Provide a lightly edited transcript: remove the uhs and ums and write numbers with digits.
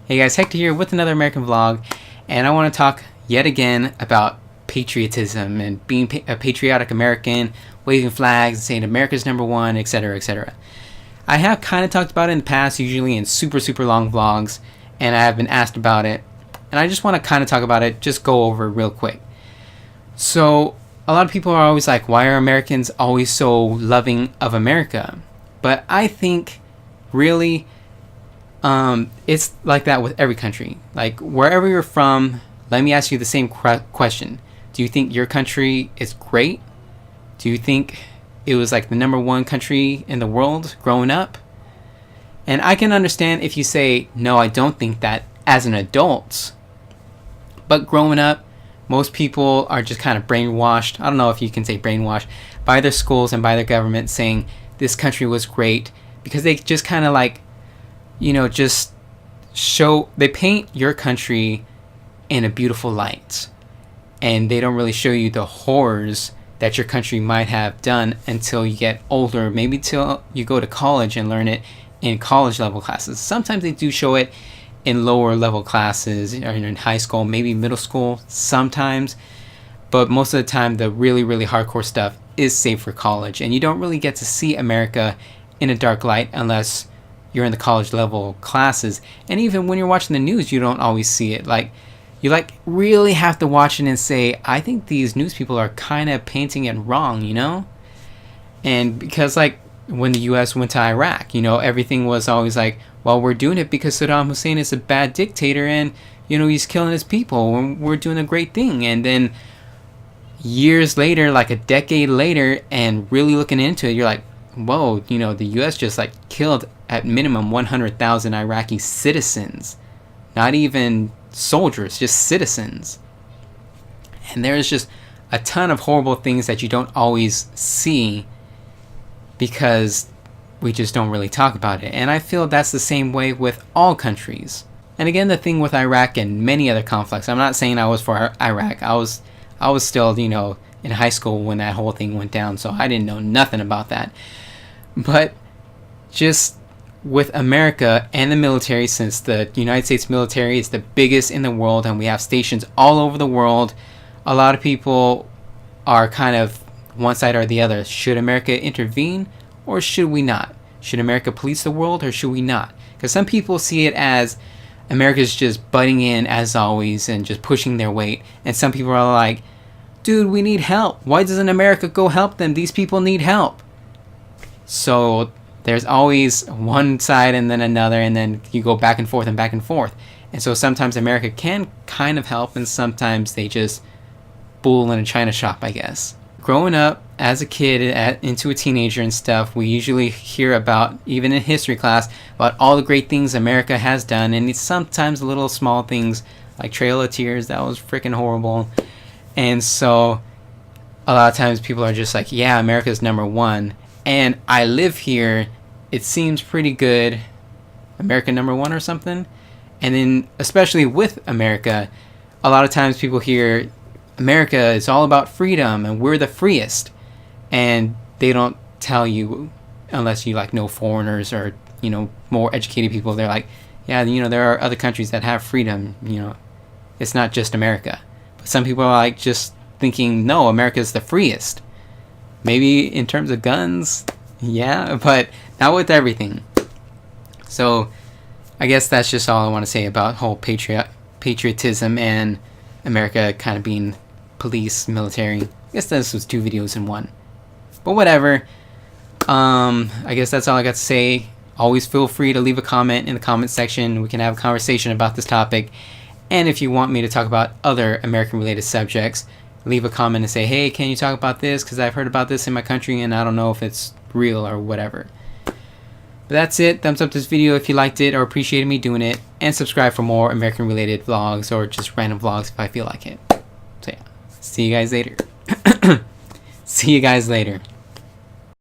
Hey guys, Hector here with another American vlog, and I want to talk yet again about patriotism and being a patriotic American, waving flags and saying America's number one, etc, etc. I have kind of talked about it in the past, usually in super long vlogs, and I have been asked about it, and I just want to kind of talk about it, just go over it real quick. So a lot of people are always like, why are Americans always so loving of America? But I think really it's like that with every country. Like wherever you're from, let me ask you the same question. Do you think your country is great? Do you think it was like the number one country in the world growing up? And I can understand if you say, no, I don't think that as an adult. But growing up, most people are just kind of brainwashed. I don't know if you can say brainwashed by their schools and by their government saying this country was great, because they just kind of like, just they paint your country in a beautiful light, and they don't really show you the horrors that your country might have done until you get older, maybe till you go to college and learn it in college level classes. Sometimes they do show it in lower level classes, or in high school, maybe middle school sometimes, but most of the time the really hardcore stuff is saved for college, and you don't really get to see America in a dark light unless you're in the college level classes. And even when you're watching the news, you don't always see it. Like, you really have to watch it and say, I think these news people are kind of painting it wrong, And because like when the US went to Iraq, everything was always like, well, we're doing it because Saddam Hussein is a bad dictator and he's killing his people and we're doing a great thing. And then years later, like a decade later, and really looking into it, you're like, whoa, the US just like killed at minimum 100,000 Iraqi citizens, not even soldiers, just citizens. And there's just a ton of horrible things that you don't always see because we just don't really talk about it. And I feel that's the same way with all countries. And again, the thing with Iraq and many other conflicts, I'm not saying I was for Iraq. I was still, in high school when that whole thing went down, so I didn't know nothing about that. But just with America and the military, since the United States military is the biggest in the world and we have stations all over the world, a lot of people are kind of one side or the other. Should America intervene or should we not? Should America police the world or should we not? Because some people see it as America's just butting in as always and just pushing their weight. And some people are like, dude, we need help. Why doesn't America go help them? These people need help. So there's always one side and then another, and then you go back and forth and back and forth. And so sometimes America can kind of help, and sometimes they just bull in a china shop, I guess. Growing up as a kid into a teenager and stuff, we usually hear about, even in history class, about all the great things America has done, and it's sometimes little small things like Trail of Tears, that was freaking horrible. And so a lot of times people are just like, yeah, America's number one. And I live here, it seems pretty good, America number one or something. And then, especially with America, a lot of times people hear America is all about freedom and we're the freest. And they don't tell you, unless you know foreigners or, more educated people, they're like, yeah, there are other countries that have freedom, it's not just America. But some people are like just thinking, no, America's the freest. Maybe in terms of guns, yeah, but not with everything. So I guess that's just all I want to say about whole patriotism and America kind of being police, military. I guess this was 2 videos in one. But whatever. I guess that's all I got to say. Always feel free to leave a comment in the comment section. We can have a conversation about this topic. And if you want me to talk about other American-related subjects, leave a comment and say, hey, can you talk about this? Because I've heard about this in my country and I don't know if it's real or whatever. But that's it. Thumbs up this video if you liked it or appreciated me doing it. And subscribe for more American-related vlogs or just random vlogs if I feel like it. So yeah, see you guys later. See you guys later.